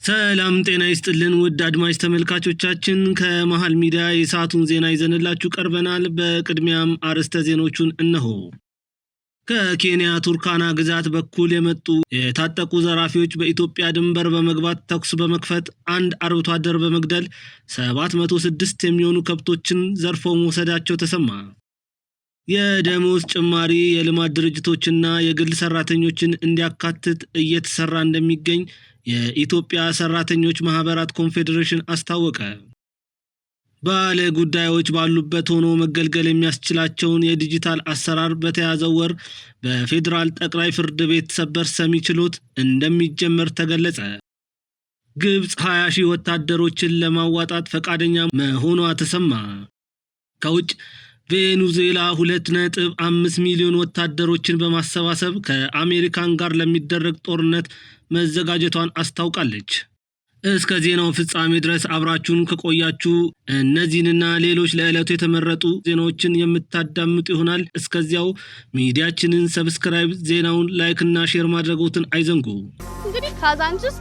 ሰላም ጤና ይስጥልን ውድ አድማጭ ተመልካቾቻችን ከመሃል ሚዲያ የሰዓቱን ዜና ይዘንላችሁ ቀርበናል። በቅድሚያም አርዕስተ ዜናዎቹን እነሆ። ከኬንያ ቱርካና ግዛት በኩል የመጡ የታጠቁ ዘራፊዎች በኢትዮጵያ ድንበር በመግባት ተኩስ በመክፈት አንድ አርብቶ አደር በመግደል 706 የሚሆኑ ከብቶችን ዘርፈው መውሰዳቸው ተሰማ። የደሞዝ ጭማሪ የልማት ድርጅቶችና የግል ሰራተኞችን እንዲያካትት እየተሰራ እንደሚገኝ የኢትዮጵያ ሰራተኞች ማህበራት ኮንፌዴሬሽን አስታወቀ። ባለ ጉዳዮች ባሉበት ሆኖ መገልገል የሚያስችላቸውን የዲጂታል አሰራር በተያዘው ወር በፌዴራል ጠቅላይ ፍርድ ቤት ሰበር ሰሚ ችሎት እንደሚጀመር ተገለጸ። ግብጽ 20 ሺህ ወታደሮችን ለማዋጣት ፈቃደኛ መሆኗ ተሰማ። ከውጭ ቬኔዙዌላ 2.5 ሚሊዮን ወታደሮችን በማሰባሰብ ከአሜሪካን ጋር ለሚደረግ ጦርነት መዘጋጀቷን አስታውቃለች። እስከ ዜናው ፍጻሜ ድረስ አብራችሁን ከቆያችሁ እነዚህንና ሌሎች ለዕለቱ የተመረጡ ዜናዎችን የምታዳምጡ ይሆናል። እስከዚያው ሚዲያችንን ሰብስክራይብ፣ ዜናውን ላይክ እና ሼር ማድረጎትን አይዘንጉ። እንግዲህ ካዛንችስ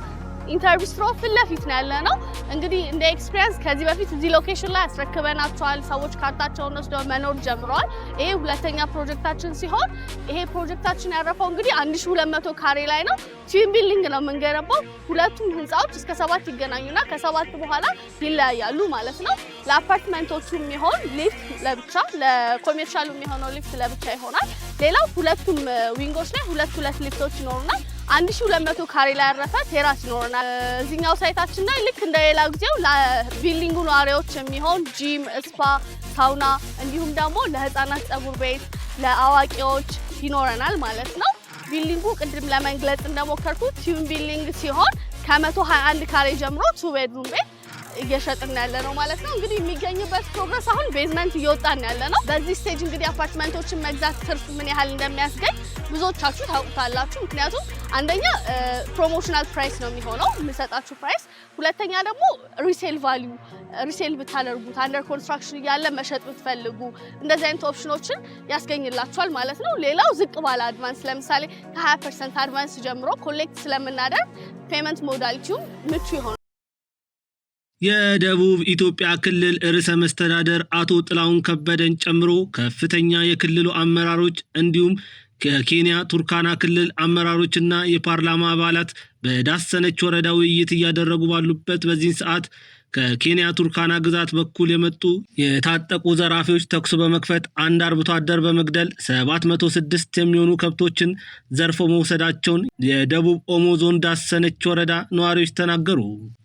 ኢንተርቪስትሮ ፊት ለፊት ነው ያለነው። እንግዲህ እንደ ኤክስፒሪየንስ ከዚህ በፊት እዚህ ሎኬሽን ላይ አስረክበናቸዋል። ሰዎች ካርታቸውን ወስደው መኖር ጀምረዋል። ይሄ ሁለተኛ ፕሮጀክታችን ሲሆን ይሄ ፕሮጀክታችን ያረፈው እንግዲህ 1200 ካሬ ላይ ነው። ትዊን ቢልዲንግ ነው የምንገነባው። ሁለቱም ህንጻዎች እስከ 7 ይገናኙና ከ7 በኋላ ይለያያሉ ማለት ነው። ለአፓርትመንቶቹ የሚሆን ሊፍት ለብቻ፣ ለኮሜርሻሉ የሚሆነው ሊፍት ለብቻ ይሆናል። ሌላው ሁለቱም ዊንጎች ላይ ሁለት ሊፍቶች ይኖሩናል። 1200 ካሬ ላይ ያረፈ ቴራስ ይኖረናል። እዚህኛው ሳይታችን ላይ ልክ እንደ ሌላ ጊዜው ለቢልዲንጉ ነዋሪዎች የሚሆን ጂም፣ ስፓ፣ ሳውና እንዲሁም ደግሞ ለህፃናት ፀጉር ቤት፣ ለአዋቂዎች ይኖረናል ማለት ነው። ቢልዲንጉ ቅድም ለመግለጽ እንደሞከርኩት ትዊን ቢልዲንግ ሲሆን ከ121 ካሬ ጀምሮ 2 ቤድሩም ቤት እየሸጥን ያለ ነው ማለት ነው። እንግዲህ የሚገኝበት ፕሮግረስ አሁን ቤዝመንት እየወጣን ያለ ነው። በዚህ ስቴጅ እንግዲህ አፓርትመንቶችን መግዛት ትርፍ ምን ያህል እንደሚያስገኝ ብዙዎቻችሁ ታውቁታላችሁ። ምክንያቱም አንደኛ ፕሮሞሽናል ፕራይስ ነው የሚሆነው የምንሰጣችሁ ፕራይስ፣ ሁለተኛ ደግሞ ሪሴል ቫልዩ ሪሴል ብታደርጉት አንደር ኮንስትራክሽን እያለ መሸጥ ብትፈልጉ እንደዚህ አይነት ኦፕሽኖችን ያስገኝላችኋል ማለት ነው። ሌላው ዝቅ ባለ አድቫንስ ለምሳሌ ከ20% አድቫንስ ጀምሮ ኮሌክት ስለምናደርግ ፔመንት ሞዳሊቲውም ምቹ ይሆናል። የደቡብ ኢትዮጵያ ክልል ርዕሰ መስተዳደር አቶ ጥላሁን ከበደን ጨምሮ ከፍተኛ የክልሉ አመራሮች እንዲሁም ከኬንያ ቱርካና ክልል አመራሮችና የፓርላማ አባላት በዳሰነች ወረዳ ውይይት እያደረጉ ባሉበት በዚህ ሰዓት ከኬንያ ቱርካና ግዛት በኩል የመጡ የታጠቁ ዘራፊዎች ተኩስ በመክፈት አንድ አርብቶ አደር በመግደል 706 የሚሆኑ ከብቶችን ዘርፎ መውሰዳቸውን የደቡብ ኦሞ ዞን ዳሰነች ወረዳ ነዋሪዎች ተናገሩ።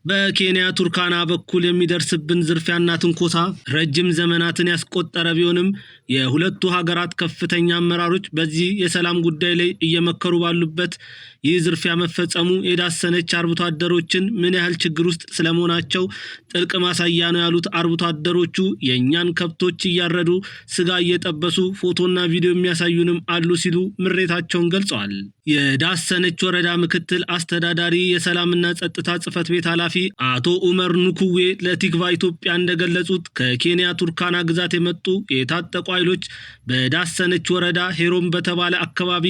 በኬንያ ቱርካና በኩል የሚደርስብን ዝርፊያና ትንኮሳ ረጅም ዘመናትን ያስቆጠረ ቢሆንም የሁለቱ ሀገራት ከፍተኛ አመራሮች በዚህ የሰላም ጉዳይ ላይ እየመከሩ ባሉበት ይህ ዝርፊያ መፈጸሙ የዳሰነች አርብቶ አደሮችን ምን ያህል ችግር ውስጥ ስለመሆናቸው ጥልቅ ማሳያ ነው ያሉት አርብቶ አደሮቹ የኛን ከብቶች እያረዱ ስጋ እየጠበሱ ፎቶና ቪዲዮ የሚያሳዩንም አሉ ሲሉ ምሬታቸውን ገልጸዋል። የዳሰነች ወረዳ ምክትል አስተዳዳሪ የሰላምና ጸጥታ ጽሕፈት ቤት ኃላፊ አቶ ኡመር ኑኩዌ ለቲክቫ ኢትዮጵያ እንደገለጹት ከኬንያ ቱርካና ግዛት የመጡ የታጠቁ ኃይሎች በዳሰነች ወረዳ ሄሮም በተባለ አካባቢ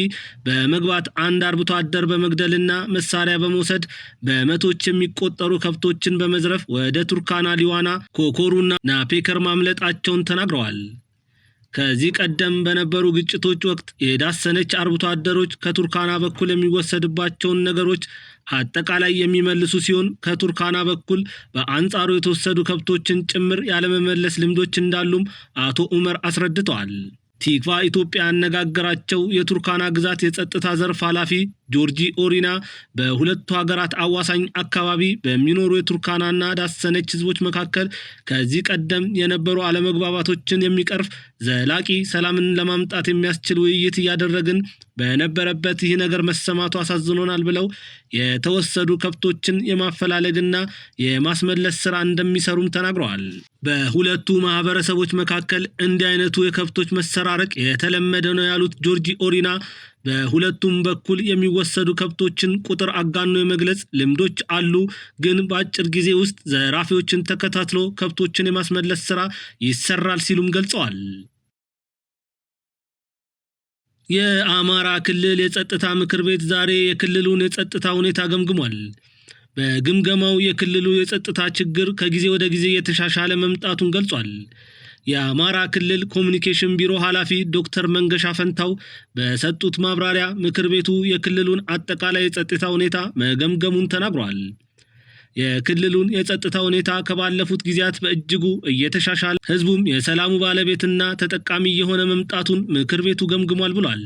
በመግባት አንድ አርብቶ አደር በመግደልና መሳሪያ በመውሰድ በመቶች የሚቆጠሩ ከብቶችን በመዝረፍ ወደ ቱርካና ሊዋና፣ ኮኮሩና ናፔከር ማምለጣቸውን ተናግረዋል። ከዚህ ቀደም በነበሩ ግጭቶች ወቅት የዳሰነች አርብቶ አደሮች ከቱርካና በኩል የሚወሰድባቸውን ነገሮች አጠቃላይ የሚመልሱ ሲሆን ከቱርካና በኩል በአንጻሩ የተወሰዱ ከብቶችን ጭምር ያለመመለስ ልምዶች እንዳሉም አቶ ኡመር አስረድተዋል። ቲክቫ ኢትዮጵያ ያነጋገራቸው የቱርካና ግዛት የጸጥታ ዘርፍ ኃላፊ ጆርጂ ኦሪና በሁለቱ ሀገራት አዋሳኝ አካባቢ በሚኖሩ የቱርካናና ዳሰነች ህዝቦች መካከል ከዚህ ቀደም የነበሩ አለመግባባቶችን የሚቀርፍ ዘላቂ ሰላምን ለማምጣት የሚያስችል ውይይት እያደረግን በነበረበት ይህ ነገር መሰማቱ አሳዝኖናል ብለው የተወሰዱ ከብቶችን የማፈላለግና የማስመለስ ስራ እንደሚሰሩም ተናግረዋል። በሁለቱ ማህበረሰቦች መካከል እንዲህ አይነቱ የከብቶች መሰራረቅ የተለመደ ነው ያሉት ጆርጂ ኦሪና በሁለቱም በኩል የሚወሰዱ ከብቶችን ቁጥር አጋኖ የመግለጽ ልምዶች አሉ፣ ግን በአጭር ጊዜ ውስጥ ዘራፊዎችን ተከታትሎ ከብቶችን የማስመለስ ስራ ይሰራል ሲሉም ገልጸዋል። የአማራ ክልል የጸጥታ ምክር ቤት ዛሬ የክልሉን የጸጥታ ሁኔታ ገምግሟል። በግምገማው የክልሉ የጸጥታ ችግር ከጊዜ ወደ ጊዜ የተሻሻለ መምጣቱን ገልጿል። የአማራ ክልል ኮሙኒኬሽን ቢሮ ኃላፊ ዶክተር መንገሻ ፈንታው በሰጡት ማብራሪያ ምክር ቤቱ የክልሉን አጠቃላይ የጸጥታ ሁኔታ መገምገሙን ተናግሯል። የክልሉን የጸጥታ ሁኔታ ከባለፉት ጊዜያት በእጅጉ እየተሻሻለ ህዝቡም የሰላሙ ባለቤትና ተጠቃሚ የሆነ መምጣቱን ምክር ቤቱ ገምግሟል ብሏል።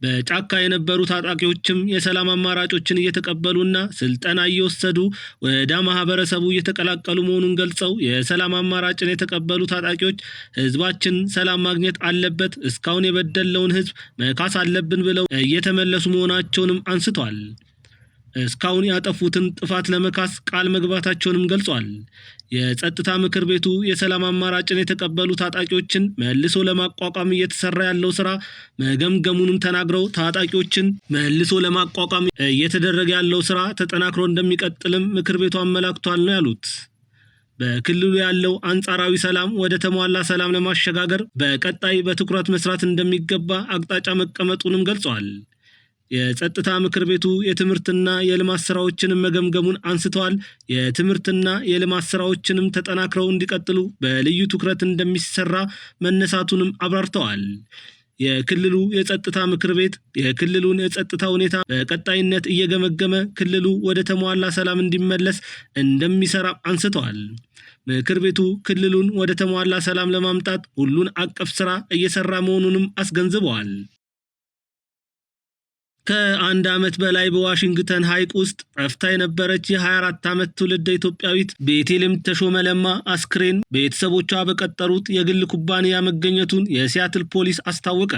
በጫካ የነበሩ ታጣቂዎችም የሰላም አማራጮችን እየተቀበሉና ስልጠና እየወሰዱ ወደ ማህበረሰቡ እየተቀላቀሉ መሆኑን ገልጸው የሰላም አማራጭን የተቀበሉ ታጣቂዎች ህዝባችን ሰላም ማግኘት አለበት፣ እስካሁን የበደለውን ህዝብ መካስ አለብን ብለው እየተመለሱ መሆናቸውንም አንስተዋል። እስካሁን ያጠፉትን ጥፋት ለመካስ ቃል መግባታቸውንም ገልጿል። የጸጥታ ምክር ቤቱ የሰላም አማራጭን የተቀበሉ ታጣቂዎችን መልሶ ለማቋቋም እየተሰራ ያለው ስራ መገምገሙንም ተናግረው ታጣቂዎችን መልሶ ለማቋቋም እየተደረገ ያለው ስራ ተጠናክሮ እንደሚቀጥልም ምክር ቤቱ አመላክቷል ነው ያሉት። በክልሉ ያለው አንጻራዊ ሰላም ወደ ተሟላ ሰላም ለማሸጋገር በቀጣይ በትኩረት መስራት እንደሚገባ አቅጣጫ መቀመጡንም ገልጸዋል። የጸጥታ ምክር ቤቱ የትምህርትና የልማት ስራዎችንም መገምገሙን አንስተዋል። የትምህርትና የልማት ስራዎችንም ተጠናክረው እንዲቀጥሉ በልዩ ትኩረት እንደሚሰራ መነሳቱንም አብራርተዋል። የክልሉ የጸጥታ ምክር ቤት የክልሉን የጸጥታ ሁኔታ በቀጣይነት እየገመገመ ክልሉ ወደ ተሟላ ሰላም እንዲመለስ እንደሚሰራ አንስተዋል። ምክር ቤቱ ክልሉን ወደ ተሟላ ሰላም ለማምጣት ሁሉን አቀፍ ስራ እየሰራ መሆኑንም አስገንዝበዋል። ከአንድ ዓመት በላይ በዋሽንግተን ሐይቅ ውስጥ ጠፍታ የነበረች የ24 ዓመት ትውልደ ኢትዮጵያዊት ቤቴልሔም ተሾመ ለማ አስክሬን ቤተሰቦቿ በቀጠሩት የግል ኩባንያ መገኘቱን የሲያትል ፖሊስ አስታወቀ።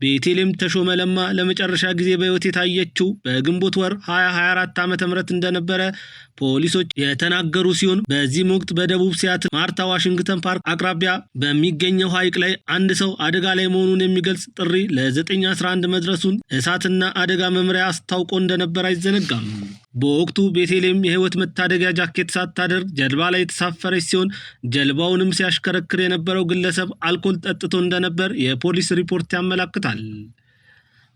ቤቴልሔም ተሾመ ለማ ለመጨረሻ ጊዜ በሕይወት የታየችው በግንቦት ወር 2024 ዓ.ም እንደነበረ ፖሊሶች የተናገሩ ሲሆን በዚህም ወቅት በደቡብ ሲያትል ማርታ ዋሽንግተን ፓርክ አቅራቢያ በሚገኘው ሐይቅ ላይ አንድ ሰው አደጋ ላይ መሆኑን የሚገልጽ ጥሪ ለ911 መድረሱን እሳትና አደጋ መምሪያ አስታውቆ እንደነበር አይዘነጋም። በወቅቱ ቤቴልሔም የህይወት መታደጊያ ጃኬት ሳታደርግ ጀልባ ላይ የተሳፈረች ሲሆን ጀልባውንም ሲያሽከረክር የነበረው ግለሰብ አልኮል ጠጥቶ እንደነበር የፖሊስ ሪፖርት ያመለክታል።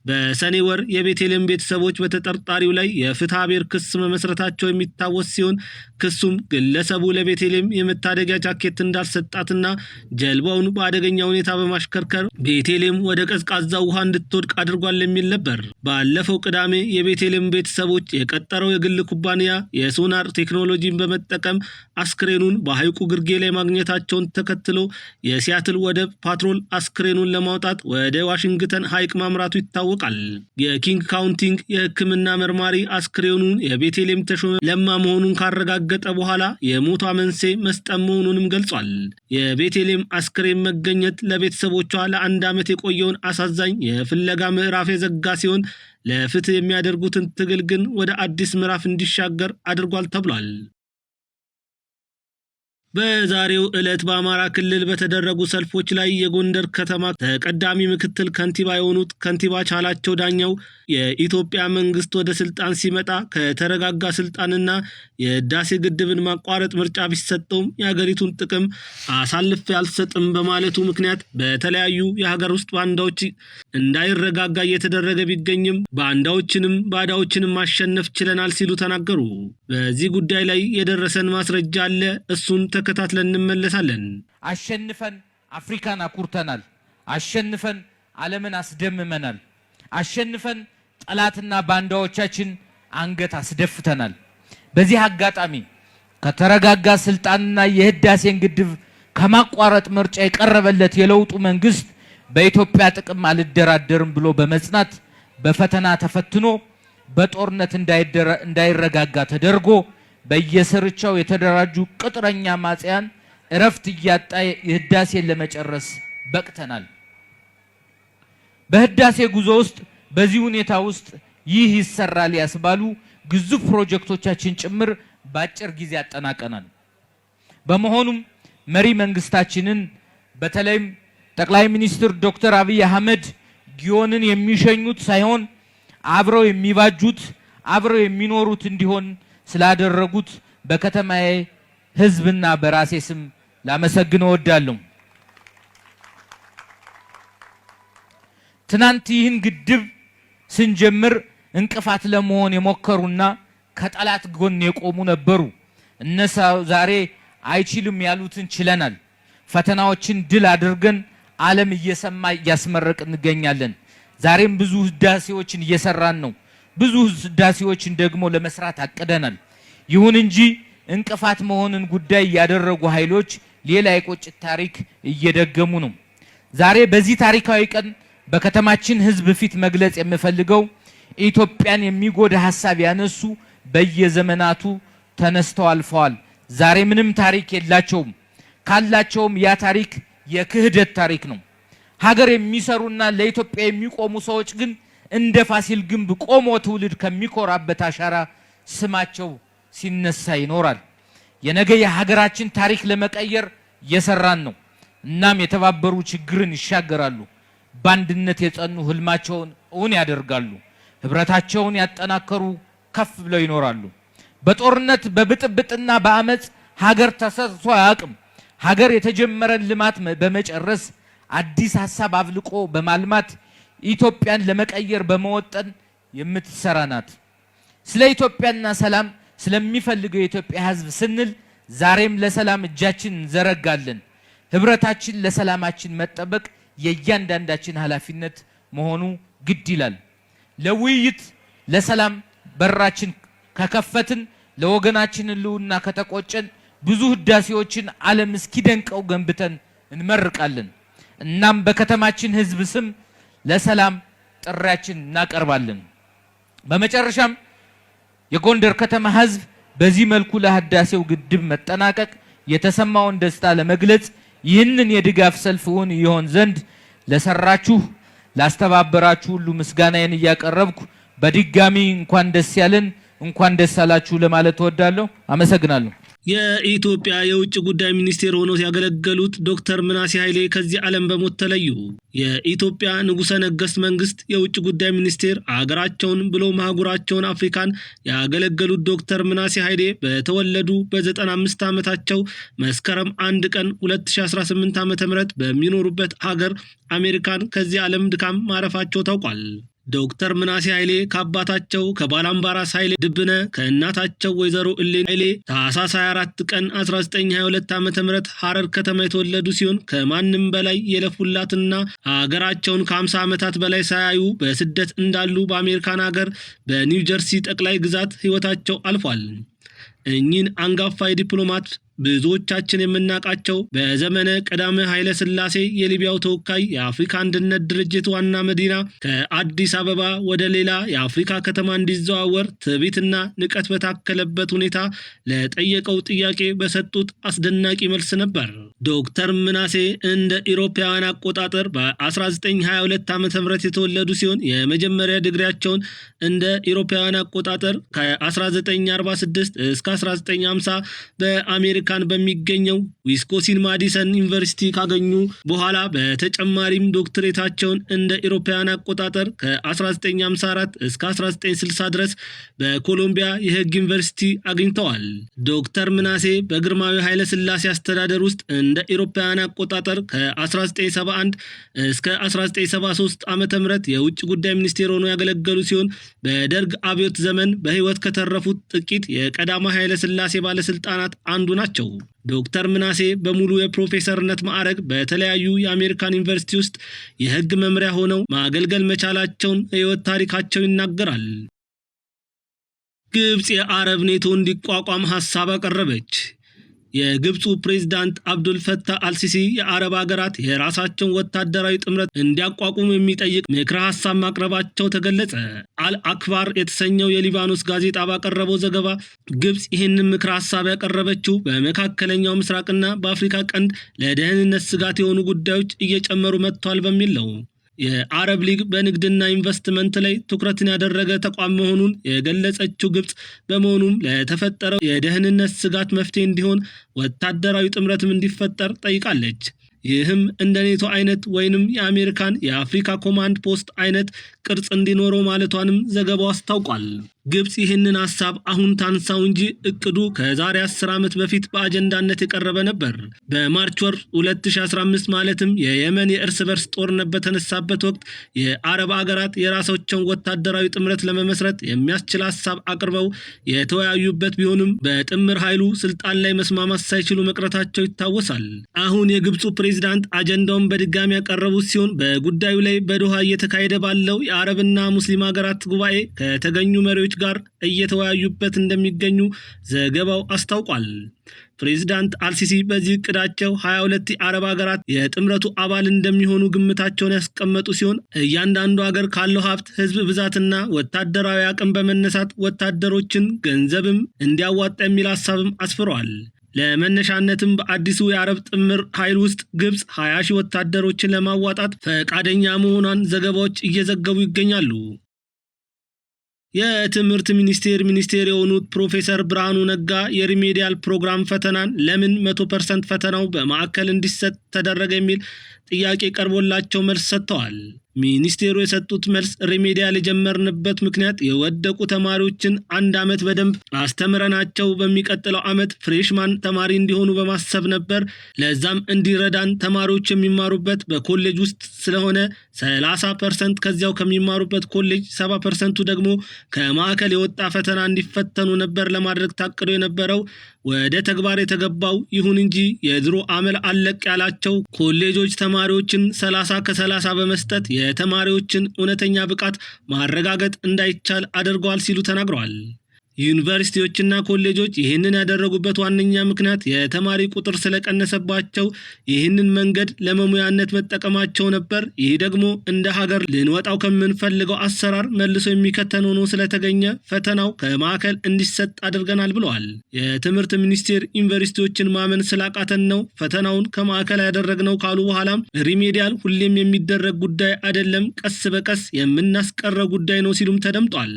በሰኔ ወር የቤቴልሔም ቤተሰቦች በተጠርጣሪው ላይ የፍትሐ ብሔር ክስ መመስረታቸው የሚታወስ ሲሆን ክሱም ግለሰቡ ለቤቴልሔም የመታደጊያ ጃኬት እንዳልሰጣትና ጀልባውን በአደገኛ ሁኔታ በማሽከርከር ቤቴልሔም ወደ ቀዝቃዛ ውሃ እንድትወድቅ አድርጓል የሚል ነበር። ባለፈው ቅዳሜ የቤቴልሔም ቤተሰቦች የቀጠረው የግል ኩባንያ የሶናር ቴክኖሎጂን በመጠቀም አስክሬኑን በሐይቁ ግርጌ ላይ ማግኘታቸውን ተከትሎ የሲያትል ወደብ ፓትሮል አስክሬኑን ለማውጣት ወደ ዋሽንግተን ሐይቅ ማምራቱ ይታወቃል። የኪንግ ካውንቲ የሕክምና መርማሪ አስክሬኑን የቤቴልሔም ተሾመ ለማ መሆኑን ካረጋገጠ በኋላ የሞቷ መንስኤ መስጠም መሆኑንም ገልጿል። የቤቴልሔም አስክሬን መገኘት ለቤተሰቦቿ ለአንድ ዓመት የቆየውን አሳዛኝ የፍለጋ ምዕራፍ የዘጋ ሲሆን ለፍትህ የሚያደርጉትን ትግል ግን ወደ አዲስ ምዕራፍ እንዲሻገር አድርጓል ተብሏል። በዛሬው ዕለት በአማራ ክልል በተደረጉ ሰልፎች ላይ የጎንደር ከተማ ተቀዳሚ ምክትል ከንቲባ የሆኑት ከንቲባ ቻላቸው ዳኛው የኢትዮጵያ መንግስት ወደ ስልጣን ሲመጣ ከተረጋጋ ስልጣንና የህዳሴ ግድብን ማቋረጥ ምርጫ ቢሰጠውም የሀገሪቱን ጥቅም አሳልፌ አልሰጥም በማለቱ ምክንያት በተለያዩ የሀገር ውስጥ ባንዳዎች እንዳይረጋጋ እየተደረገ ቢገኝም ባንዳዎችንም ባዳዎችንም ማሸነፍ ችለናል ሲሉ ተናገሩ። በዚህ ጉዳይ ላይ የደረሰን ማስረጃ አለ፣ እሱን ተከታትለን እንመለሳለን። አሸንፈን አፍሪካን አኩርተናል። አሸንፈን ዓለምን አስደምመናል። አሸንፈን ጠላትና ባንዳዎቻችን አንገት አስደፍተናል። በዚህ አጋጣሚ ከተረጋጋ ስልጣንና የህዳሴን ግድብ ከማቋረጥ ምርጫ የቀረበለት የለውጡ መንግስት በኢትዮጵያ ጥቅም አልደራደርም ብሎ በመጽናት በፈተና ተፈትኖ በጦርነት እንዳይረጋጋ ተደርጎ በየስርቻው የተደራጁ ቅጥረኛ ማጽያን እረፍት እያጣ የህዳሴን ለመጨረስ በቅተናል። በህዳሴ ጉዞ ውስጥ በዚህ ሁኔታ ውስጥ ይህ ይሰራል ያስባሉ ግዙፍ ፕሮጀክቶቻችን ጭምር በአጭር ጊዜ አጠናቀናል። በመሆኑም መሪ መንግስታችንን በተለይም ጠቅላይ ሚኒስትር ዶክተር አብይ አህመድ ጊዮንን የሚሸኙት ሳይሆን አብረው የሚባጁት አብረው የሚኖሩት እንዲሆን ስላደረጉት በከተማዬ ህዝብና በራሴ ስም ላመሰግን እወዳለሁ። ትናንት ይህን ግድብ ስንጀምር እንቅፋት ለመሆን የሞከሩና ከጠላት ጎን የቆሙ ነበሩ። እነሱ ዛሬ አይችልም ያሉትን ችለናል። ፈተናዎችን ድል አድርገን ዓለም እየሰማ እያስመረቅ እንገኛለን። ዛሬም ብዙ ህዳሴዎችን እየሰራን ነው። ብዙ ህዳሴዎችን ደግሞ ለመስራት አቅደናል። ይሁን እንጂ እንቅፋት መሆንን ጉዳይ ያደረጉ ኃይሎች ሌላ የቆጭት ታሪክ እየደገሙ ነው። ዛሬ በዚህ ታሪካዊ ቀን በከተማችን ህዝብ ፊት መግለጽ የምፈልገው ኢትዮጵያን የሚጎዳ ሐሳብ ያነሱ በየዘመናቱ ተነስተው አልፈዋል። ዛሬ ምንም ታሪክ የላቸውም። ካላቸውም ያ ታሪክ የክህደት ታሪክ ነው። ሀገር የሚሰሩና ለኢትዮጵያ የሚቆሙ ሰዎች ግን እንደ ፋሲል ግንብ ቆሞ ትውልድ ከሚኮራበት አሻራ ስማቸው ሲነሳ ይኖራል። የነገ የሀገራችን ታሪክ ለመቀየር እየሰራን ነው። እናም የተባበሩ ችግርን ይሻገራሉ። በአንድነት የጸኑ ህልማቸውን እውን ያደርጋሉ። ህብረታቸውን ያጠናከሩ ከፍ ብለው ይኖራሉ። በጦርነት በብጥብጥና በአመጽ ሀገር ተሰርቶ አያውቅም። ሀገር የተጀመረን ልማት በመጨረስ አዲስ ሐሳብ አፍልቆ በማልማት ኢትዮጵያን ለመቀየር በመወጠን የምትሰራ ናት። ስለ ኢትዮጵያና ሰላም ስለሚፈልገው የኢትዮጵያ ህዝብ ስንል ዛሬም ለሰላም እጃችን እንዘረጋለን። ህብረታችን ለሰላማችን መጠበቅ የእያንዳንዳችን ኃላፊነት መሆኑ ግድ ይላል። ለውይይት ለሰላም በራችን ከከፈትን ለወገናችን ህልውና ከተቆጨን ብዙ ህዳሴዎችን ዓለም እስኪደንቀው ገንብተን እንመርቃለን። እናም በከተማችን ህዝብ ስም ለሰላም ጥሪያችን እናቀርባለን። በመጨረሻም የጎንደር ከተማ ህዝብ በዚህ መልኩ ለህዳሴው ግድብ መጠናቀቅ የተሰማውን ደስታ ለመግለጽ ይህንን የድጋፍ ሰልፍውን ይሆን ዘንድ ለሰራችሁ ላስተባበራችሁ ሁሉ ምስጋናዬን እያቀረብኩ በድጋሚ እንኳን ደስ ያለን እንኳን ደስ አላችሁ ለማለት እወዳለሁ። አመሰግናለሁ። የኢትዮጵያ የውጭ ጉዳይ ሚኒስቴር ሆነው ያገለገሉት ዶክተር ምናሴ ኃይሌ ከዚህ ዓለም በሞት ተለዩ። የኢትዮጵያ ንጉሠ ነገሥት መንግስት የውጭ ጉዳይ ሚኒስቴር አገራቸውን ብሎ ማህጉራቸውን አፍሪካን ያገለገሉት ዶክተር ምናሴ ኃይሌ በተወለዱ በ95 ዓመታቸው መስከረም 1 ቀን 2018 ዓ.ም በሚኖሩበት ሀገር አሜሪካን ከዚህ ዓለም ድካም ማረፋቸው ታውቋል። ዶክተር ምናሴ ኃይሌ ከአባታቸው ከባላምባራስ ኃይሌ ድብነ ከእናታቸው ወይዘሮ እሌኒ ኃይሌ ታኅሳስ 24 ቀን 1922 ዓ.ም ሐረር ከተማ የተወለዱ ሲሆን ከማንም በላይ የለፉላትና ሀገራቸውን ከ50 ዓመታት በላይ ሳያዩ በስደት እንዳሉ በአሜሪካን ሀገር በኒው ጀርሲ ጠቅላይ ግዛት ህይወታቸው አልፏል። እኚህን አንጋፋ ዲፕሎማት ብዙዎቻችን የምናውቃቸው በዘመነ ቀዳማዊ ኃይለ ሥላሴ የሊቢያው ተወካይ የአፍሪካ አንድነት ድርጅት ዋና መዲና ከአዲስ አበባ ወደ ሌላ የአፍሪካ ከተማ እንዲዘዋወር ትዕቢትና ንቀት በታከለበት ሁኔታ ለጠየቀው ጥያቄ በሰጡት አስደናቂ መልስ ነበር። ዶክተር ምናሴ እንደ ኢሮፓውያን አቆጣጠር በ1922 ዓ.ም የተወለዱ ሲሆን የመጀመሪያ ዲግሪያቸውን እንደ ኢሮፓውያን አቆጣጠር ከ1946 እስከ 1950 በአሜሪካ በሚገኘው ዊስኮንሲን ማዲሰን ዩኒቨርሲቲ ካገኙ በኋላ በተጨማሪም ዶክትሬታቸውን እንደ ኢሮፓውያን አቆጣጠር ከ1954 እስከ 1960 ድረስ በኮሎምቢያ የሕግ ዩኒቨርሲቲ አግኝተዋል። ዶክተር ምናሴ በግርማዊ ኃይለ ሥላሴ አስተዳደር ውስጥ እንደ ኢሮፓውያን አቆጣጠር ከ1971 እስከ 1973 ዓ.ም የውጭ ጉዳይ ሚኒስቴር ሆነው ያገለገሉ ሲሆን በደርግ አብዮት ዘመን በህይወት ከተረፉት ጥቂት የቀዳማዊ ኃይለ ሥላሴ ባለስልጣናት አንዱ ናቸው። ዶክተር ምናሴ በሙሉ የፕሮፌሰርነት ማዕረግ በተለያዩ የአሜሪካን ዩኒቨርሲቲ ውስጥ የህግ መምሪያ ሆነው ማገልገል መቻላቸውን ህይወት ታሪካቸው ይናገራል። ግብጽ የአረብ ኔቶ እንዲቋቋም ሐሳብ አቀረበች። የግብፁ ፕሬዝዳንት አብዱል ፈታህ አልሲሲ የአረብ ሀገራት የራሳቸውን ወታደራዊ ጥምረት እንዲያቋቁሙ የሚጠይቅ ምክረ ሐሳብ ማቅረባቸው ተገለጸ። አልአክባር የተሰኘው የሊባኖስ ጋዜጣ ባቀረበው ዘገባ ግብጽ ይህንን ምክረ ሐሳብ ያቀረበችው በመካከለኛው ምስራቅና በአፍሪካ ቀንድ ለደህንነት ስጋት የሆኑ ጉዳዮች እየጨመሩ መጥተዋል በሚል ነው። የአረብ ሊግ በንግድና ኢንቨስትመንት ላይ ትኩረትን ያደረገ ተቋም መሆኑን የገለጸችው ግብጽ በመሆኑም ለተፈጠረው የደህንነት ስጋት መፍትሄ እንዲሆን ወታደራዊ ጥምረትም እንዲፈጠር ጠይቃለች። ይህም እንደ ኔቶ አይነት ወይንም የአሜሪካን የአፍሪካ ኮማንድ ፖስት አይነት ቅርጽ እንዲኖረው ማለቷንም ዘገባው አስታውቋል። ግብጽ ይህንን ሐሳብ አሁን ታንሳው እንጂ እቅዱ ከዛሬ 10 ዓመት በፊት በአጀንዳነት የቀረበ ነበር። በማርች ወር 2015 ማለትም የየመን የእርስ በርስ ጦርነት በተነሳበት ወቅት የአረብ ሀገራት የራሳቸውን ወታደራዊ ጥምረት ለመመስረት የሚያስችል ሐሳብ አቅርበው የተወያዩበት ቢሆንም በጥምር ኃይሉ ስልጣን ላይ መስማማት ሳይችሉ መቅረታቸው ይታወሳል። አሁን የግብፁ ፕሬዝዳንት አጀንዳውን በድጋሚ ያቀረቡት ሲሆን በጉዳዩ ላይ በዶሃ እየተካሄደ ባለው የአረብና ሙስሊም ሀገራት ጉባኤ ከተገኙ መሪዎች ጋር እየተወያዩበት እንደሚገኙ ዘገባው አስታውቋል። ፕሬዝዳንት አልሲሲ በዚህ እቅዳቸው 22 የአረብ ሀገራት የጥምረቱ አባል እንደሚሆኑ ግምታቸውን ያስቀመጡ ሲሆን እያንዳንዱ ሀገር ካለው ሀብት፣ ህዝብ ብዛትና ወታደራዊ አቅም በመነሳት ወታደሮችን ገንዘብም እንዲያዋጣ የሚል ሐሳብም አስፍረዋል። ለመነሻነትም በአዲሱ የአረብ ጥምር ኃይል ውስጥ ግብጽ 20 ሺህ ወታደሮችን ለማዋጣት ፈቃደኛ መሆኗን ዘገባዎች እየዘገቡ ይገኛሉ። የትምህርት ሚኒስቴር የሆኑት ፕሮፌሰር ብርሃኑ ነጋ የሪሜዲያል ፕሮግራም ፈተናን ለምን 100% ፈተናው በማዕከል እንዲሰጥ ተደረገ የሚል ጥያቄ ቀርቦላቸው መልስ ሰጥተዋል። ሚኒስቴሩ የሰጡት መልስ ሪሜዲያል የጀመርንበት ምክንያት የወደቁ ተማሪዎችን 1 ዓመት በደንብ አስተምረናቸው በሚቀጥለው ዓመት ፍሬሽማን ተማሪ እንዲሆኑ በማሰብ ነበር። ለዛም እንዲረዳን ተማሪዎች የሚማሩበት በኮሌጅ ውስጥ ስለሆነ 30% ከዚያው ከሚማሩበት ኮሌጅ 70%ቱ ደግሞ ከማዕከል የወጣ ፈተና እንዲፈተኑ ነበር ለማድረግ ታቅዶ የነበረው። ወደ ተግባር የተገባው ይሁን እንጂ የድሮ አመል አለቅ ያላቸው ኮሌጆች ተማሪዎችን 30 ከ30 በመስጠት የተማሪዎችን እውነተኛ ብቃት ማረጋገጥ እንዳይቻል አድርገዋል ሲሉ ተናግረዋል። ዩኒቨርሲቲዎችና ኮሌጆች ይህንን ያደረጉበት ዋነኛ ምክንያት የተማሪ ቁጥር ስለቀነሰባቸው ይህንን መንገድ ለመሙያነት መጠቀማቸው ነበር። ይህ ደግሞ እንደ ሀገር ልንወጣው ከምንፈልገው አሰራር መልሶ የሚከተን ሆኖ ስለተገኘ ፈተናው ከማዕከል እንዲሰጥ አድርገናል ብለዋል። የትምህርት ሚኒስቴር ዩኒቨርሲቲዎችን ማመን ስላቃተን ነው ፈተናውን ከማዕከል ያደረግነው ካሉ በኋላም ሪሜዲያል ሁሌም የሚደረግ ጉዳይ አይደለም፣ ቀስ በቀስ የምናስቀረው ጉዳይ ነው ሲሉም ተደምጧል።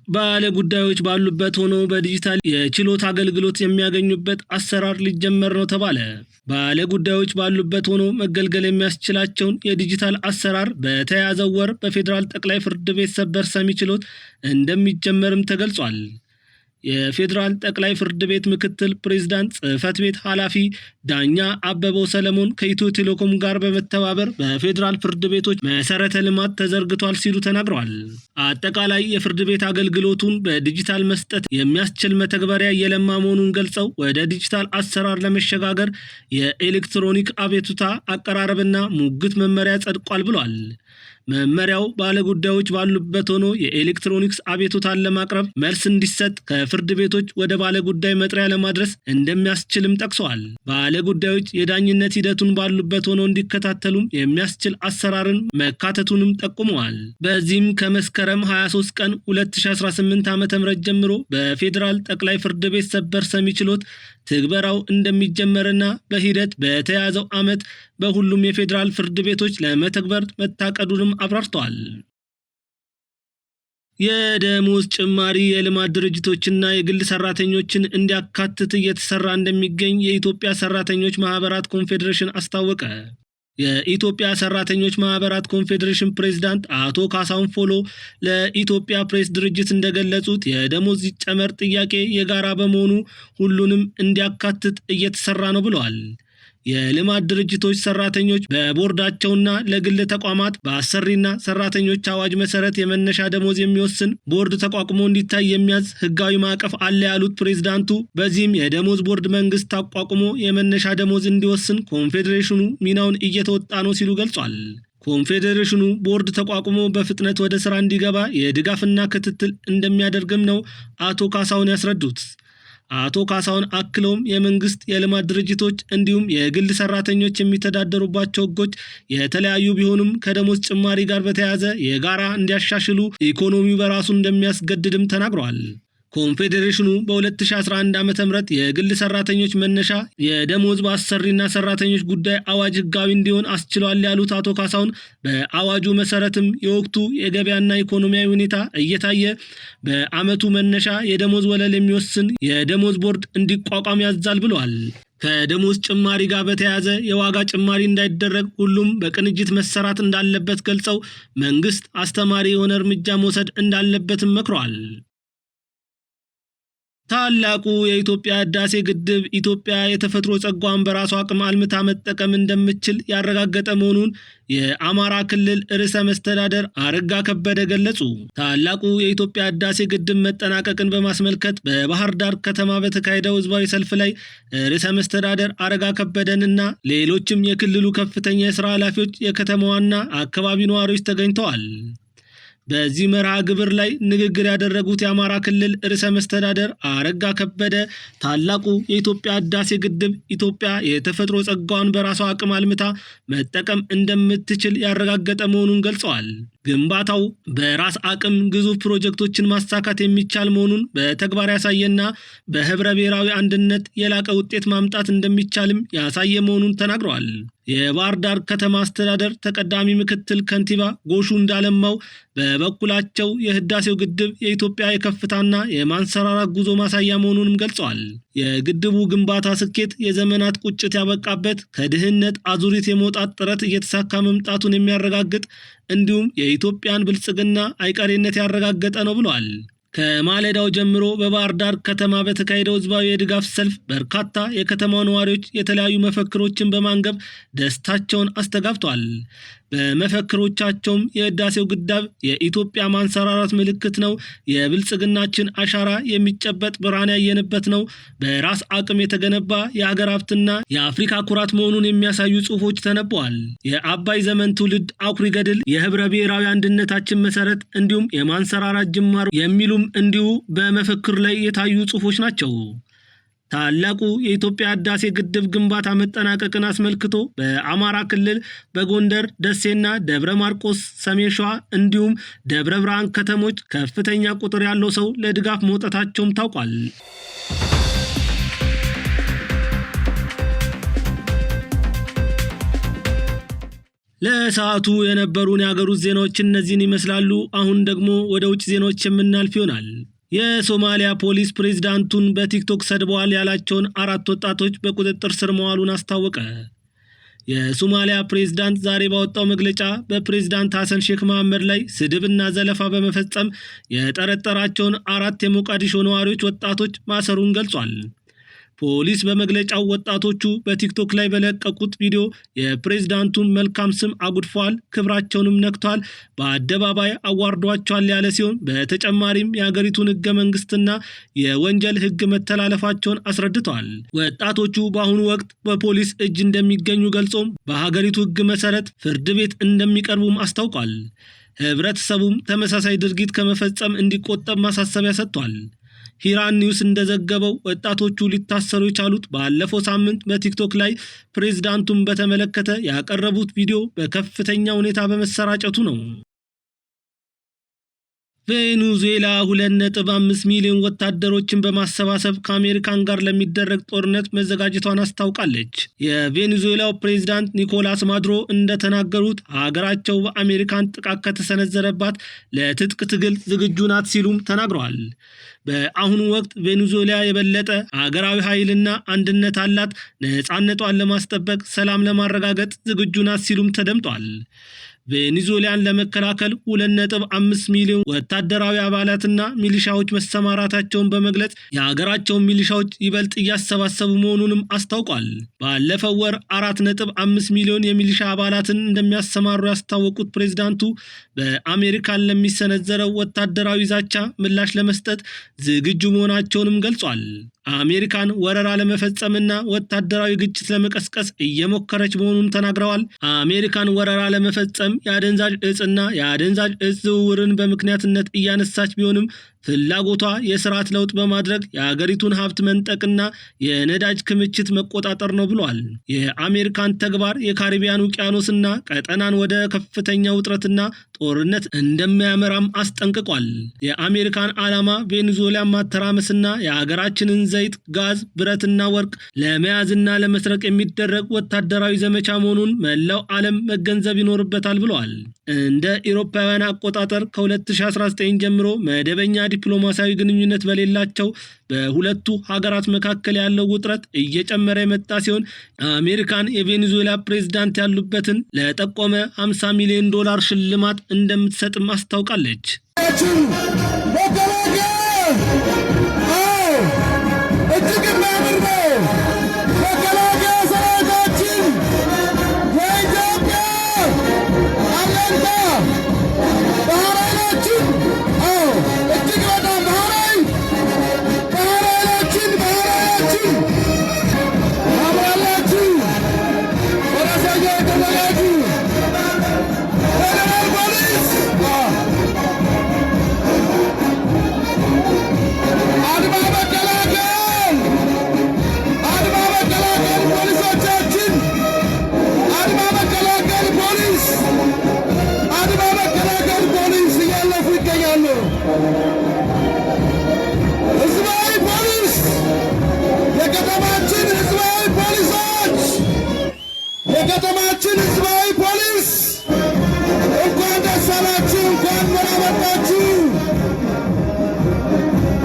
ባለ ጉዳዮች ባሉበት ሆኖ በዲጂታል የችሎት አገልግሎት የሚያገኙበት አሰራር ሊጀመር ነው ተባለ። ባለ ጉዳዮች ባሉበት ሆኖ መገልገል የሚያስችላቸውን የዲጂታል አሰራር በተያዘው ወር በፌዴራል ጠቅላይ ፍርድ ቤት ሰበር ሰሚ ችሎት እንደሚጀመርም ተገልጿል። የፌዴራል ጠቅላይ ፍርድ ቤት ምክትል ፕሬዝዳንት ጽህፈት ቤት ኃላፊ ዳኛ አበበው ሰለሞን ከኢትዮ ቴሌኮም ጋር በመተባበር በፌዴራል ፍርድ ቤቶች መሰረተ ልማት ተዘርግቷል ሲሉ ተናግረዋል። አጠቃላይ የፍርድ ቤት አገልግሎቱን በዲጂታል መስጠት የሚያስችል መተግበሪያ የለማ መሆኑን ገልጸው ወደ ዲጂታል አሰራር ለመሸጋገር የኤሌክትሮኒክ አቤቱታ አቀራረብና ሙግት መመሪያ ጸድቋል ብሏል። መመሪያው ባለጉዳዮች ባሉበት ሆኖ የኤሌክትሮኒክስ አቤቱታን ለማቅረብ መልስ እንዲሰጥ ከፍርድ ቤቶች ወደ ባለጉዳይ መጥሪያ ለማድረስ እንደሚያስችልም ጠቅሰዋል። ባለጉዳዮች የዳኝነት ሂደቱን ባሉበት ሆኖ እንዲከታተሉም የሚያስችል አሰራርን መካተቱንም ጠቁመዋል። በዚህም ከመስከረም 23 ቀን 2018 ዓ.ም ጀምሮ በፌዴራል ጠቅላይ ፍርድ ቤት ሰበር ሰሚ ችሎት ትግበራው እንደሚጀመርና በሂደት በተያዘው ዓመት በሁሉም የፌዴራል ፍርድ ቤቶች ለመተግበር መታቀዱንም አብራርተዋል። የደሞዝ ጭማሪ የልማት ድርጅቶችና የግል ሰራተኞችን እንዲያካትት እየተሰራ እንደሚገኝ የኢትዮጵያ ሰራተኞች ማህበራት ኮንፌዴሬሽን አስታወቀ። የኢትዮጵያ ሰራተኞች ማህበራት ኮንፌዴሬሽን ፕሬዝዳንት አቶ ካሳሁን ፎሎ ለኢትዮጵያ ፕሬስ ድርጅት እንደገለጹት የደሞዝ ይጨመር ጥያቄ የጋራ በመሆኑ ሁሉንም እንዲያካትት እየተሰራ ነው ብለዋል። የልማት ድርጅቶች ሰራተኞች በቦርዳቸውና ለግል ተቋማት በአሰሪና ሰራተኞች አዋጅ መሰረት የመነሻ ደሞዝ የሚወስን ቦርድ ተቋቁሞ እንዲታይ የሚያዝ ህጋዊ ማዕቀፍ አለ ያሉት ፕሬዝዳንቱ በዚህም የደሞዝ ቦርድ መንግስት ተቋቁሞ የመነሻ ደሞዝ እንዲወስን ኮንፌዴሬሽኑ ሚናውን እየተወጣ ነው ሲሉ ገልጿል። ኮንፌዴሬሽኑ ቦርድ ተቋቁሞ በፍጥነት ወደ ስራ እንዲገባ የድጋፍና ክትትል እንደሚያደርግም ነው አቶ ካሳሁን ያስረዱት። አቶ ካሳሁን አክለውም የመንግስት የልማት ድርጅቶች እንዲሁም የግል ሰራተኞች የሚተዳደሩባቸው ህጎች የተለያዩ ቢሆኑም ከደሞዝ ጭማሪ ጋር በተያያዘ የጋራ እንዲያሻሽሉ ኢኮኖሚው በራሱ እንደሚያስገድድም ተናግረዋል። ኮንፌዴሬሽኑ በ2011 ዓ.ም የግል ሰራተኞች መነሻ የደሞዝ በአሰሪና ሰራተኞች ጉዳይ አዋጅ ህጋዊ እንዲሆን አስችሏል ያሉት አቶ ካሳሁን በአዋጁ መሰረትም የወቅቱ የገበያና ኢኮኖሚያዊ ሁኔታ እየታየ በአመቱ መነሻ የደሞዝ ወለል የሚወስን የደሞዝ ቦርድ እንዲቋቋም ያዛል ብለዋል። ከደሞዝ ጭማሪ ጋር በተያያዘ የዋጋ ጭማሪ እንዳይደረግ ሁሉም በቅንጅት መሰራት እንዳለበት ገልጸው መንግስት አስተማሪ የሆነ እርምጃ መውሰድ እንዳለበትም መክረዋል። ታላቁ የኢትዮጵያ ህዳሴ ግድብ ኢትዮጵያ የተፈጥሮ ጸጋዋን በራሷ አቅም አልምታ መጠቀም እንደምትችል ያረጋገጠ መሆኑን የአማራ ክልል ርዕሰ መስተዳደር አረጋ ከበደ ገለጹ። ታላቁ የኢትዮጵያ ህዳሴ ግድብ መጠናቀቅን በማስመልከት በባህር ዳር ከተማ በተካሄደው ህዝባዊ ሰልፍ ላይ ርዕሰ መስተዳደር አረጋ ከበደንና ሌሎችም የክልሉ ከፍተኛ የሥራ ኃላፊዎች፣ የከተማዋና አካባቢ ነዋሪዎች ተገኝተዋል። በዚህ መርሃ ግብር ላይ ንግግር ያደረጉት የአማራ ክልል ርዕሰ መስተዳደር አረጋ ከበደ ታላቁ የኢትዮጵያ ህዳሴ ግድብ ኢትዮጵያ የተፈጥሮ ጸጋዋን በራሷ አቅም አልምታ መጠቀም እንደምትችል ያረጋገጠ መሆኑን ገልጸዋል። ግንባታው በራስ አቅም ግዙፍ ፕሮጀክቶችን ማሳካት የሚቻል መሆኑን በተግባር ያሳየና በህብረ ብሔራዊ አንድነት የላቀ ውጤት ማምጣት እንደሚቻልም ያሳየ መሆኑን ተናግረዋል። የባህር ዳር ከተማ አስተዳደር ተቀዳሚ ምክትል ከንቲባ ጎሹ እንዳለማው በበኩላቸው የህዳሴው ግድብ የኢትዮጵያ የከፍታና የማንሰራራት ጉዞ ማሳያ መሆኑንም ገልጸዋል። የግድቡ ግንባታ ስኬት የዘመናት ቁጭት ያበቃበት፣ ከድህነት አዙሪት የመውጣት ጥረት እየተሳካ መምጣቱን የሚያረጋግጥ እንዲሁም የኢትዮጵያን ብልጽግና አይቀሬነት ያረጋገጠ ነው ብለዋል። ከማለዳው ጀምሮ በባህር ዳር ከተማ በተካሄደው ህዝባዊ የድጋፍ ሰልፍ በርካታ የከተማው ነዋሪዎች የተለያዩ መፈክሮችን በማንገብ ደስታቸውን አስተጋብተዋል። በመፈክሮቻቸውም የህዳሴው ግድብ የኢትዮጵያ ማንሰራራት ምልክት ነው፣ የብልጽግናችን አሻራ የሚጨበጥ ብርሃን ያየንበት ነው፣ በራስ አቅም የተገነባ የሀገር ሀብትና የአፍሪካ ኩራት መሆኑን የሚያሳዩ ጽሑፎች ተነበዋል። የአባይ ዘመን ትውልድ አኩሪ ገድል፣ የህብረ ብሔራዊ አንድነታችን መሰረት እንዲሁም የማንሰራራት ጅማሮ የሚሉም እንዲሁ በመፈክር ላይ የታዩ ጽሑፎች ናቸው። ታላቁ የኢትዮጵያ ህዳሴ ግድብ ግንባታ መጠናቀቅን አስመልክቶ በአማራ ክልል በጎንደር፣ ደሴና ደብረ ማርቆስ፣ ሰሜን ሸዋ እንዲሁም ደብረ ብርሃን ከተሞች ከፍተኛ ቁጥር ያለው ሰው ለድጋፍ መውጣታቸውም ታውቋል። ለሰዓቱ የነበሩን የሀገር ውስጥ ዜናዎች እነዚህን ይመስላሉ። አሁን ደግሞ ወደ ውጭ ዜናዎች የምናልፍ ይሆናል። የሶማሊያ ፖሊስ ፕሬዝዳንቱን በቲክቶክ ሰድበዋል ያላቸውን 4 ወጣቶች በቁጥጥር ስር መዋሉን አስታወቀ። የሶማሊያ ፕሬዝዳንት ዛሬ ባወጣው መግለጫ በፕሬዝዳንት ሐሰን ሼክ መሐመድ ላይ ስድብና ዘለፋ በመፈጸም የጠረጠራቸውን 4 የሞቃዲሾ ነዋሪዎች ወጣቶች ማሰሩን ገልጿል። ፖሊስ በመግለጫው ወጣቶቹ በቲክቶክ ላይ በለቀቁት ቪዲዮ የፕሬዝዳንቱን መልካም ስም አጉድፈዋል፣ ክብራቸውንም ነክተዋል፣ በአደባባይ አዋርዷቸዋል ያለ ሲሆን በተጨማሪም የሀገሪቱን ህገ መንግስትና የወንጀል ህግ መተላለፋቸውን አስረድተዋል። ወጣቶቹ በአሁኑ ወቅት በፖሊስ እጅ እንደሚገኙ ገልጾም በሀገሪቱ ህግ መሰረት ፍርድ ቤት እንደሚቀርቡም አስታውቋል። ህብረተሰቡም ተመሳሳይ ድርጊት ከመፈጸም እንዲቆጠብ ማሳሰቢያ ሰጥቷል። ሂራን ኒውስ እንደዘገበው ወጣቶቹ ሊታሰሩ የቻሉት ባለፈው ሳምንት በቲክቶክ ላይ ፕሬዝዳንቱን በተመለከተ ያቀረቡት ቪዲዮ በከፍተኛ ሁኔታ በመሰራጨቱ ነው። ቬኔዙዌላ 2.5 ሚሊዮን ወታደሮችን በማሰባሰብ ከአሜሪካን ጋር ለሚደረግ ጦርነት መዘጋጀቷን አስታውቃለች። የቬኔዙዌላው ፕሬዝዳንት ኒኮላስ ማዱሮ እንደተናገሩት ሀገራቸው በአሜሪካን ጥቃት ከተሰነዘረባት ለትጥቅ ትግል ዝግጁ ናት ሲሉም ተናግረዋል። በአሁኑ ወቅት ቬኔዙዌላ የበለጠ ሀገራዊ ኃይልና አንድነት አላት፣ ነፃነቷን ለማስጠበቅ ሰላም ለማረጋገጥ ዝግጁ ናት ሲሉም ተደምጧል። ቬኔዙዌላን ለመከላከል 2.5 ሚሊዮን ወታደራዊ አባላትና ሚሊሻዎች መሰማራታቸውን በመግለጽ የሀገራቸውን ሚሊሻዎች ይበልጥ እያሰባሰቡ መሆኑንም አስታውቋል። ባለፈው ወር 4.5 ሚሊዮን የሚሊሻ አባላትን እንደሚያሰማሩ ያስታወቁት ፕሬዝዳንቱ በአሜሪካን ለሚሰነዘረው ወታደራዊ ዛቻ ምላሽ ለመስጠት ዝግጁ መሆናቸውንም ገልጿል። አሜሪካን ወረራ ለመፈጸምና ወታደራዊ ግጭት ለመቀስቀስ እየሞከረች መሆኑን ተናግረዋል። አሜሪካን ወረራ ለመፈጸም የአደንዛዥ እጽና የአደንዛዥ እጽ ዝውውርን በምክንያትነት እያነሳች ቢሆንም ፍላጎቷ የስርዓት ለውጥ በማድረግ የሀገሪቱን ሀብት መንጠቅና የነዳጅ ክምችት መቆጣጠር ነው ብሏል። የአሜሪካን ተግባር የካሪቢያን ውቅያኖስና ቀጠናን ወደ ከፍተኛ ውጥረትና ጦርነት እንደሚያመራም አስጠንቅቋል። የአሜሪካን ዓላማ ቬኔዙዌላን ማተራመስና የሀገራችንን ዘይት፣ ጋዝ፣ ብረትና ወርቅ ለመያዝና ለመስረቅ የሚደረግ ወታደራዊ ዘመቻ መሆኑን መላው ዓለም መገንዘብ ይኖርበታል ብለዋል። እንደ አውሮፓውያን አቆጣጠር ከ2019 ጀምሮ መደበኛ ዲፕሎማሲያዊ ግንኙነት በሌላቸው በሁለቱ ሀገራት መካከል ያለው ውጥረት እየጨመረ የመጣ ሲሆን አሜሪካን የቬኔዙዌላ ፕሬዝዳንት ያሉበትን ለጠቆመ $50 ሚሊዮን ሽልማት እንደምትሰጥም አስታውቃለች። የከተማችን ህዝባዊ ፖሊስ እንኳን ደስ አላችሁ፣ እንኳን ደህና መጣችሁ።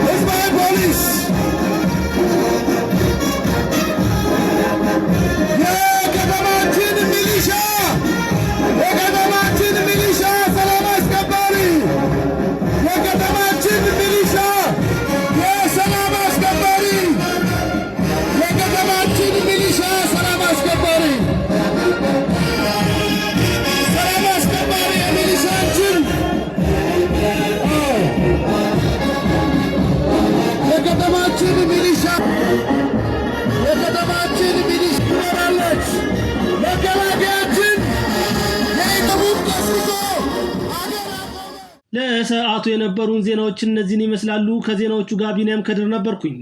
ህዝባዊ ፖሊስ የከተማችን ሚሊሻ ሰላም አስከባሪ፣ የከተማችን ሚሊሻ የሰላም አስከባሪ፣ የከተማችን ሚሊሻ ሰላም አስከባሪ የከተማችን ሚሊሻ ትኖራለች። መከላከያችን የኢትዮጵያ ቀስቅሶ ለሰዓቱ የነበሩን ዜናዎች እነዚህን ይመስላሉ። ከዜናዎቹ ጋር ቢኒያም ከድር ነበርኩኝ።